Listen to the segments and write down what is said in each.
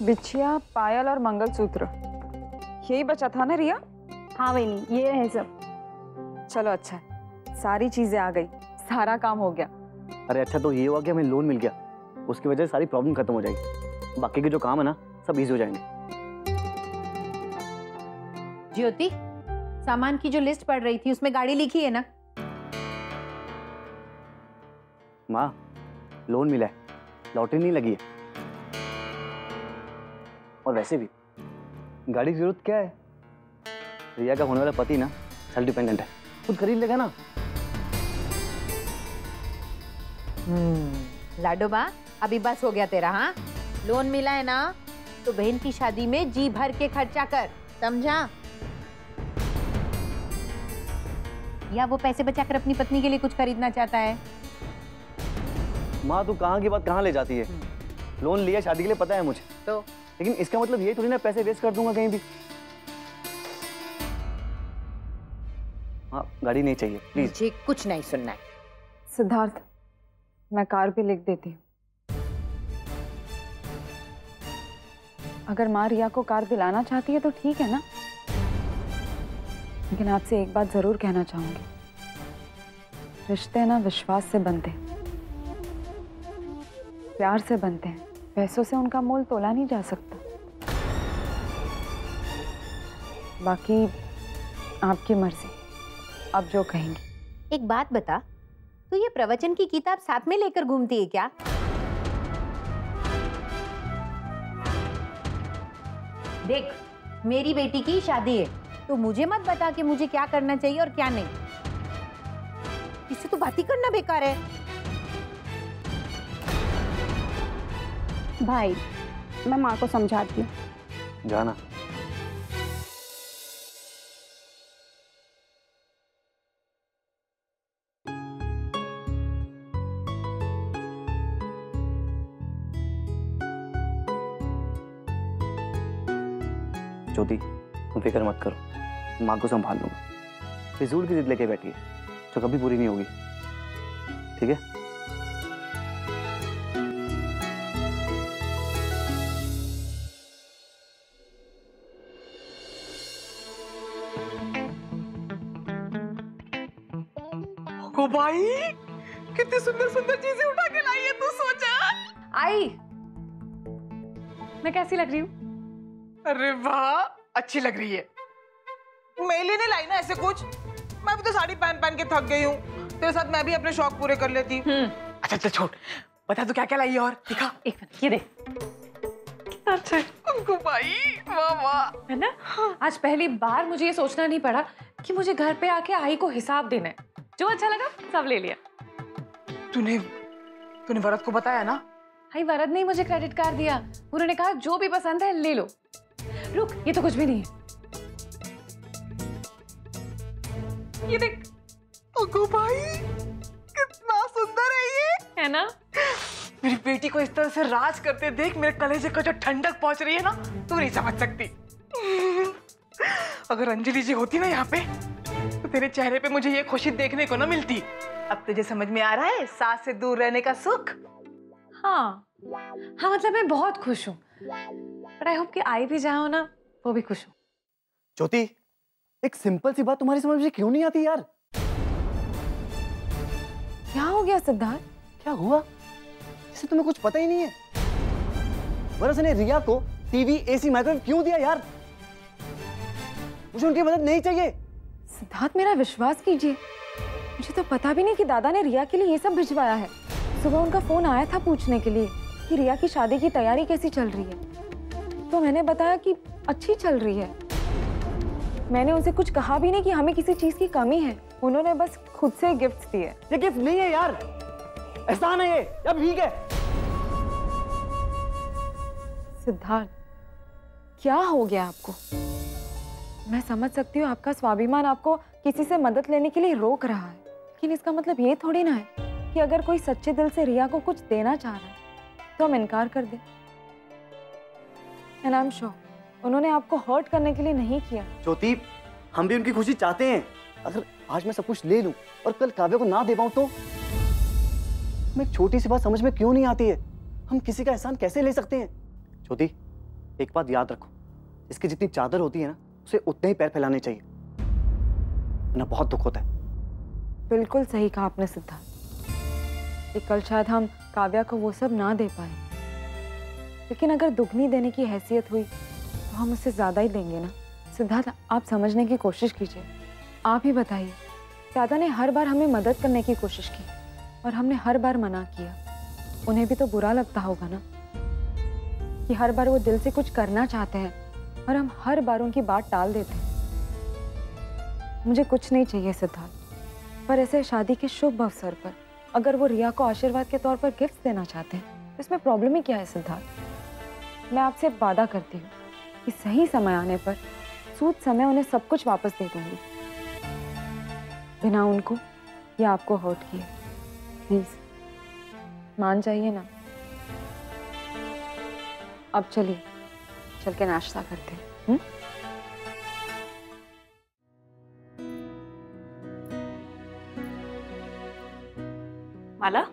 बिछिया, पायल और मंगलसूत्र, यही बचा था ना रिया? हाँ वही, ये है सब। चलो अच्छा है, सारी चीजें आ गई, सारा काम हो गया। अरे अच्छा तो ये हुआ कि हमें लोन मिल गया, उसकी वजह से सारी प्रॉब्लम खत्म हो जाएगी। बाकी के जो काम है ना सब इजी हो जाएंगे। ज्योति, सामान की जो लिस्ट पढ़ रही थी उसमें गाड़ी लिखी है ना? माँ, लोन मिला है, लॉटरी नहीं लगी है। और वैसे भी गाड़ी की जरूरत क्या है? रिया का होने वाला पति ना सेल्फ डिपेंडेंट है, खुद खरीद लेगा ना। लाडोबा, अभी बस हो गया तेरा। हाँ, लोन मिला है ना तो बहन की शादी में जी भर के खर्चा कर, समझा? या वो पैसे बचाकर अपनी पत्नी के लिए कुछ खरीदना चाहता है? माँ तू कहाँ की बात कहाँ ले जाती है? लोन लिया शादी के लिए पता है मुझे, तो लेकिन इसका मतलब ये थोड़ी ना पैसे वेस्ट कर दूंगा कहीं भी। हाँ, गाड़ी नहीं चाहिए प्लीज। मुझे कुछ नहीं सुनना है। सिद्धार्थ, मैं कार भी लिख देती हूँ। अगर माँ रिया को कार दिलाना चाहती है तो ठीक है ना, लेकिन आपसे एक बात जरूर कहना चाहूंगी, रिश्ते ना विश्वास से बनते हैं, प्यार से बनते हैं, पैसों से उनका मोल तोला नहीं जा सकता। बाकी आपकी मर्जी, आप जो कहेंगी। एक बात बता, तो ये प्रवचन की किताब साथ में लेकर घूमती है क्या? देख, मेरी बेटी की शादी है तो मुझे मत बता कि मुझे क्या करना चाहिए और क्या नहीं। इससे तो बात ही करना बेकार है। भाई, मैं माँ को समझाती हूँ। जाना। ज्योति, तुम फिक्र मत करो, माँ को संभाल लूंगा। फिजूल की जिद लेके बैठी है जो कभी पूरी नहीं होगी, ठीक है? ओ भाई, कितनी सुंदर सुंदर चीजें उठा के लाई है तू, सोचा। आई, मैं कैसी लग रही हूँ? अरे वाह, अच्छी लग रही है। मैं लेने लाई ना ऐसे कुछ, मैं भी तो साड़ी पहन पहन के थक गई हूँ। तेरे साथ मैं भी अपने शौक पूरे कर लेती। अच्छा चल छोड़, बता तू क्या क्या लाई है और दिखा। एक मिनट, ये देख, कितना अच्छा है। उनको भाई, वाह वाह, है ना? आज पहली बार मुझे ये सोचना नहीं पड़ा कि मुझे घर पे आके आई को हिसाब देना है। जो अच्छा लगा सब ले लिया। तूने वरद को बताया ना? भाई वरद ने मुझे क्रेडिट कार्ड दिया, उन्होंने कहा जो भी पसंद है ले लो। रुक, ये तो कुछ भी नहीं है। ये देख। उनको भाई, कितना सुंदर है ये, है ना? मेरी बेटी को इस तरह से राज करते देख मेरे कलेजे को जो ठंडक पहुंच रही है ना, तू नहीं समझ सकती। अगर अंजलि जी होती ना यहाँ पे तो तेरे चेहरे पे मुझे ये खुशी देखने को ना मिलती। अब तुझे समझ में आ रहा है सास से दूर रहने का सुख? हाँ हाँ, मतलब मैं बहुत खुश हूँ, बट आई होप कि आई भी जाओ ना वो भी खुश हूँ। ज्योति, एक सिंपल सी बात तुम्हारी समझ में क्यों नहीं आती यार? क्या हो गया सिद्धार्थ? क्या हुआ जिसे तुम्हें कुछ पता ही नहीं है? वरस ने रिया को टीवी, एसी, माइक्रोवेव क्यों दिया यार? मुझे उनकी मदद नहीं चाहिए। सिद्धार्थ, मेरा विश्वास कीजिए, मुझे तो पता भी नहीं कि दादा ने रिया के लिए ये सब भिजवाया है। सुबह उनका फोन आया था पूछने के लिए कि रिया की शादी की तैयारी कैसी चल रही है, तो मैंने बताया कि अच्छी चल रही है। मैंने उनसे कुछ कहा भी नहीं कि हमें किसी चीज की कमी है, उन्होंने बस खुद से गिफ्ट दिए। ये गिफ्ट नहीं है यार, एहसान है ये। अब ठीक है। सिद्धार्थ, क्या हो गया आपको? मैं समझ सकती हूँ आपका स्वाभिमान आपको किसी से मदद लेने के लिए रोक रहा है, लेकिन इसका मतलब ये थोड़ी ना है कि अगर कोई सच्चे दिल से रिया को कुछ देना चाह रहा है तो हम इनकार कर दें। एंड आई एम श्योर उन्होंने आपको हर्ट करने के लिए नहीं किया। ज्योति, हम भी उनकी खुशी चाहते हैं। अगर आज मैं सब कुछ ले लूं और कल काव्य को ना दे पाऊं तो? हमें एक छोटी सी बात समझ में क्यों नहीं आती है, हम किसी का एहसान कैसे ले सकते हैं? ज्योति, एक बात याद रखो, इसकी जितनी चादर होती है ना, उसे उतने ही पैर फैलाने चाहिए, वरना बहुत दुख होता है। बिल्कुल सही कहा आपने सिद्धार्थ, कि कल शायद हम काव्या को वो सब ना दे पाए, लेकिन अगर दुगनी देने की हैसियत हुई तो हम उससे ज्यादा ही देंगे ना। सिद्धार्थ, आप समझने की कोशिश कीजिए। आप ही बताइए, दादा ने हर बार हमें मदद करने की कोशिश की और हमने हर बार मना किया। उन्हें भी तो बुरा लगता होगा ना कि हर बार वो दिल से कुछ करना चाहते हैं और हम हर बार उनकी बात टाल देते हैं। मुझे कुछ नहीं चाहिए सिद्धार्थ, पर ऐसे शादी के शुभ अवसर पर अगर वो रिया को आशीर्वाद के तौर पर गिफ्ट देना चाहते हैं तो इसमें प्रॉब्लम ही क्या है सिद्धार्थ। मैं आपसे वादा करती हूँ कि सही समय आने पर सूद समय उन्हें सब कुछ वापस दे दूंगी, बिना उनको या आपको हर्ट किए। प्लीज मान जाइए ना। अब चलिए, चल के नाश्ता करते हैं। माला,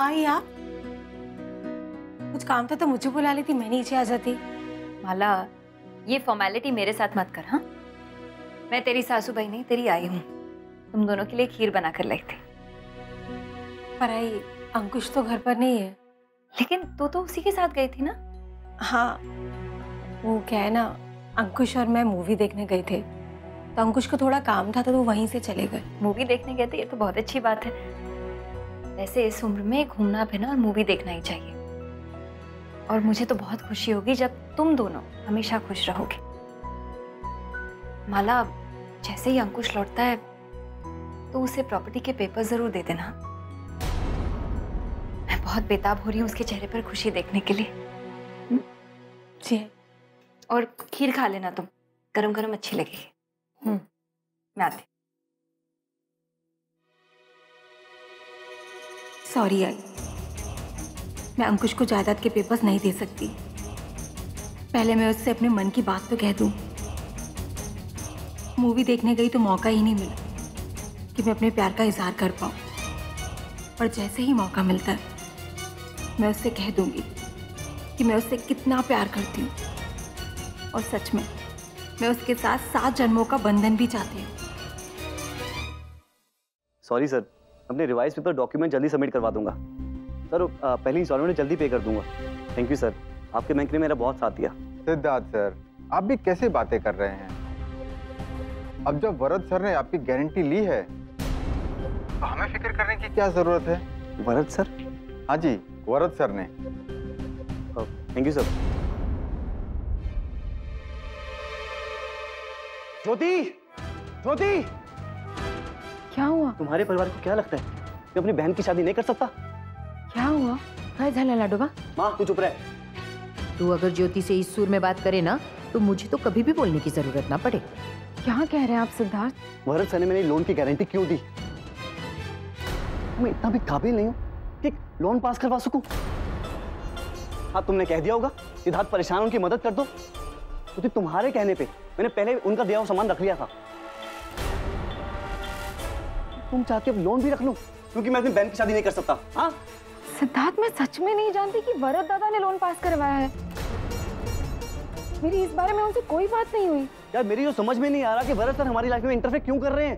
आई आप? कुछ काम था तो मुझे बुला लेती, मैं नीचे आ जाती। माला, ये फॉर्मेलिटी मेरे साथ मत कर। हाँ, मैं तेरी सासू भाई नहीं, तेरी आई हूँ। तुम दोनों के लिए खीर बना कर लाई थी। पर आई, अंकुश तो घर पर नहीं है। लेकिन तू तो उसी के साथ गई थी ना? हाँ, वो क्या है ना, अंकुश और मैं मूवी देखने गए थे, तो अंकुश को थोड़ा काम था तो वो वहीं से चले गए। मूवी देखने गए थे, ये तो बहुत अच्छी बात है। वैसे इस उम्र में घूमना फिरना और मूवी देखना ही चाहिए। और मुझे तो बहुत खुशी होगी जब तुम दोनों हमेशा खुश रहोगे। माला, जैसे ही अंकुश लौटता है तो उसे प्रॉपर्टी के पेपर जरूर दे देना। मैं बहुत बेताब हो रही हूँ उसके चेहरे पर खुशी देखने के लिए। जी। और खीर खा लेना तुम, गरम गरम अच्छी लगेगी। मैं आती। सॉरी आई, मैं अंकुश को जायदाद के पेपर्स नहीं दे सकती। पहले मैं उससे अपने मन की बात तो कह दूं। मूवी देखने गई तो मौका ही नहीं मिला कि मैं अपने प्यार का इजहार कर पाऊं। पर जैसे ही मौका मिलता है मैं उससे कह दूंगी कि मैं उससे कितना प्यार करती हूँ। और सच में मैं उसके साथ 7 जन्मों का बंधन भी चाहती हूँ। सॉरी सर, अपने रिवाइज पेपर डॉक्यूमेंट जल्दी सबमिट करवा दूंगा सर। पहले इंस्टॉलमेंट जल्दी पे कर दूंगा। थैंक यू सर, आपके बैंक ने मेरा बहुत साथ दिया। सिद्धार्थ सर, आप भी कैसे बातें कर रहे हैं? अब जब वरद सर ने आपकी गारंटी ली है तो हमें फिक्र करने की क्या जरूरत है? वरद सर? हाँ जी, वरद सर ने। Thank you sir. Jyoti, Jyoti, क्या हुआ? तुम्हारे परिवार को क्या लगता है कि अपनी बहन की शादी नहीं कर सकता? क्या हुआ? काय झालं लाडोबा? माँ तू चुप रह। तू अगर ज्योति से इस सुर में बात करे ना तो मुझे तो कभी भी बोलने की जरूरत ना पड़े। क्या कह रहे हैं आप सिद्धार्थ? वरद सर ने मेरी लोन की गारंटी क्यों दी? मैं इतना भी काबिल नहीं हूँ कि लोन पास करवा सकूं। हाँ, तुमने कह दिया होगा सिद्धार्थ परेशान, उनकी मदद कर दो। तो तुम्हारे कहने पे मैंने पहले उनका दिया हुआ सामान रख लिया था। तुम चाहते हो लोन भी रख लूं क्योंकि मैं अपनी बहन की शादी नहीं कर सकता? हाँ सिद्धार्थ, मैं सच में नहीं जानती कि वरद दादा ने लोन पास करवाया है। मेरी इस बारे में उनसे कोई बात नहीं हुई। यार, मेरी जो समझ में नहीं आ रहा कि वरद सर हमारी लाइफ में इंटरफेयर क्यों कर रहे हैं?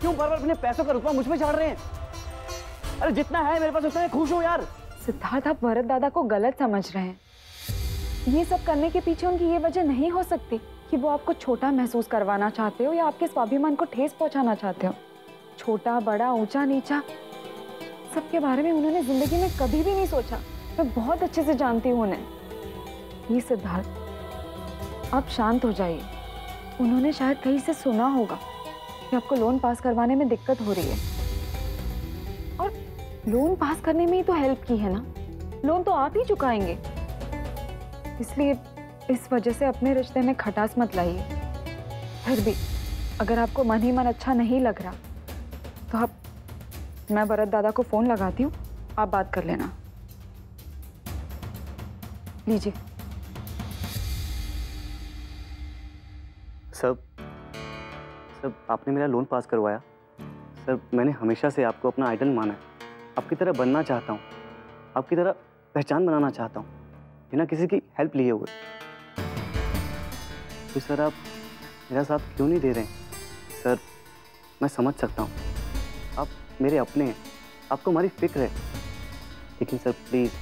क्यों बार बार अपने पैसों का रुपया मुझ पे झाड़ रहे हैं? अरे जितना है मेरे पास उतना मैं खुश हूँ यार। सिद्धार्थ, आप वरद दादा को गलत समझ रहे हैं। ये सब करने के पीछे उनकी ये वजह नहीं हो सकती कि वो आपको छोटा महसूस करवाना चाहते हो या आपके स्वाभिमान को ठेस पहुंचाना चाहते हो। छोटा बड़ा ऊंचा नीचा सबके बारे में उन्होंने जिंदगी में कभी भी नहीं सोचा। मैं बहुत अच्छे से जानती हूँ उन्हें। प्लीज सिद्धार्थ, आप शांत हो जाइए। उन्होंने शायद कहीं से सुना होगा कि आपको लोन पास करवाने में दिक्कत हो रही है, और लोन पास करने में ही तो हेल्प की है ना। लोन तो आप ही चुकाएंगे, इसलिए इस वजह से अपने रिश्ते में खटास मत लाइए। फिर भी अगर आपको मन ही मन अच्छा नहीं लग रहा तो मैं वरद दादा को फोन लगाती हूँ, आप बात कर लेना। लीजिए। सर, आपने मेरा लोन पास करवाया। सर, मैंने हमेशा से आपको अपना आइडल माना है। आपकी तरह बनना चाहता हूँ, आपकी तरह पहचान बनाना चाहता हूँ। बिना किसी की हेल्प लिए हुए। तो सर आप मेरा साथ क्यों नहीं दे रहे हैं? सर मैं समझ सकता हूँ, आप मेरे अपने हैं, आपको हमारी फिक्र है, लेकिन सर प्लीज़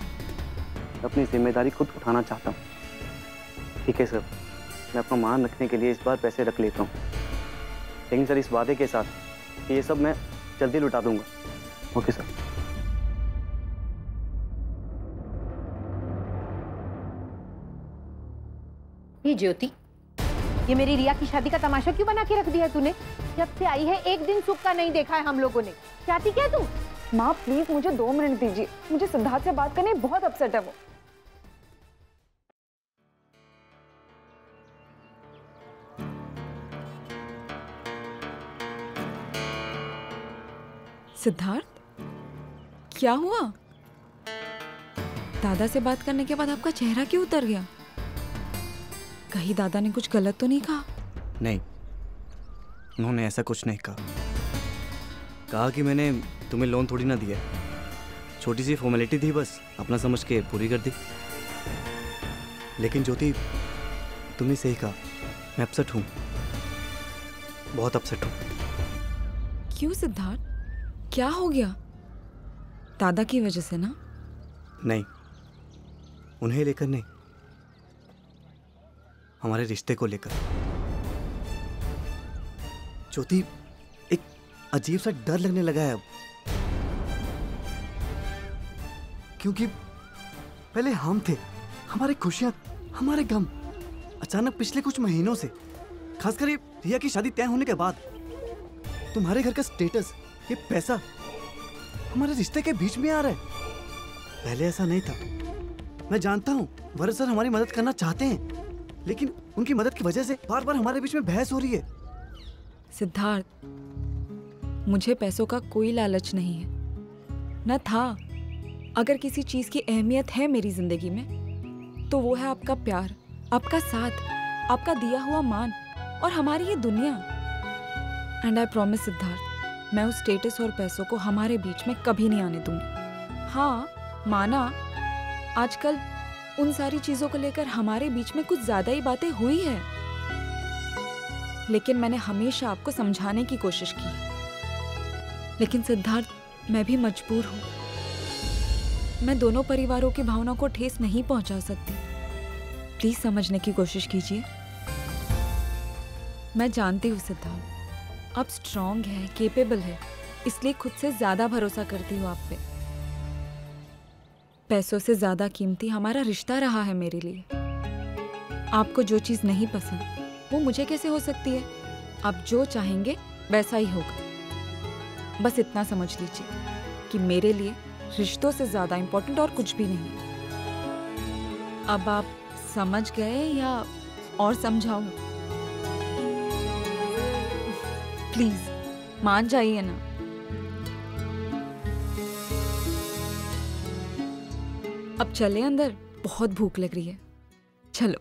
मैं अपनी जिम्मेदारी खुद उठाना चाहता हूँ। ठीक है सर, मैं अपना मान रखने के लिए इस बार पैसे रख लेता हूँ, लेकिन सर इस वादे के साथ कि ये सब मैं जल्दी लौटा दूंगा। Okay sir. ये ज्योति, ये मेरी रिया की शादी का तमाशा क्यों बना के रख दिया तूने? जब से आई है एक दिन सुख का नहीं देखा है हम लोगों ने। चाहती क्या तू? माँ प्लीज मुझे 2 मिनट दीजिए, मुझे सिद्धार्थ से बात करनी, बहुत अपसेट है वो। सिद्धार्थ, क्या हुआ? दादा से बात करने के बाद आपका चेहरा क्यों उतर गया? कहीं दादा ने कुछ गलत तो नहीं कहा? नहीं, उन्होंने ऐसा कुछ नहीं कहा। कहा कि मैंने तुम्हें लोन थोड़ी ना दिया, छोटी सी फॉर्मेलिटी थी, बस अपना समझ के पूरी कर दी। लेकिन ज्योति, तुमने सही कहा, मैं अपसेट हूँ, बहुत अपसेट हूँ। क्यों सिद्धार्थ, क्या हो गया? दादा की वजह से ना? नहीं, उन्हें लेकर नहीं, हमारे रिश्ते को लेकर। ज्योति, एक अजीब सा डर लगने लगा है अब, क्योंकि पहले हम थे, हमारी खुशियां, हमारे गम, अचानक पिछले कुछ महीनों से, खासकर ये रिया की शादी तय होने के बाद, तुम्हारे घर का स्टेटस, ये पैसा हमारे रिश्ते के बीच में आ रहा है। पहले ऐसा नहीं था। मैं जानता हूँ वरद सर हमारी मदद करना चाहते हैं, लेकिन उनकी मदद की वजह से बार बार हमारे बीच में बहस हो रही है। सिद्धार्थ, मुझे पैसों का कोई लालच नहीं है, न था। अगर किसी चीज की अहमियत है मेरी जिंदगी में, तो वो है आपका प्यार, आपका साथ, आपका दिया हुआ मान और हमारी ये दुनिया। एंड आई प्रॉमिस सिद्धार्थ, मैं उस स्टेटस और पैसों को हमारे बीच में कभी नहीं आने दूंगी। हाँ, माना आजकल उन सारी चीजों को लेकर हमारे बीच में कुछ ज्यादा ही बातें हुई है, लेकिन मैंने हमेशा आपको समझाने की कोशिश की। लेकिन सिद्धार्थ, मैं भी मजबूर हूँ, मैं दोनों परिवारों की भावनाओं को ठेस नहीं पहुंचा सकती। प्लीज समझने की कोशिश कीजिए। मैं जानती हूँ सिद्धार्थ, आप स्ट्रांग है, केपेबल है, इसलिए खुद से ज्यादा भरोसा करती हूँ आप पे। पैसों से ज्यादा कीमती हमारा रिश्ता रहा है मेरे लिए। आपको जो चीज नहीं पसंद वो मुझे कैसे हो सकती है? आप जो चाहेंगे वैसा ही होगा। बस इतना समझ लीजिए कि मेरे लिए रिश्तों से ज्यादा इंपॉर्टेंट और कुछ भी नहीं। अब आप समझ गए या और समझाऊं? प्लीज मान जाइए ना। अब चले अंदर, बहुत भूख लग रही है। चलो।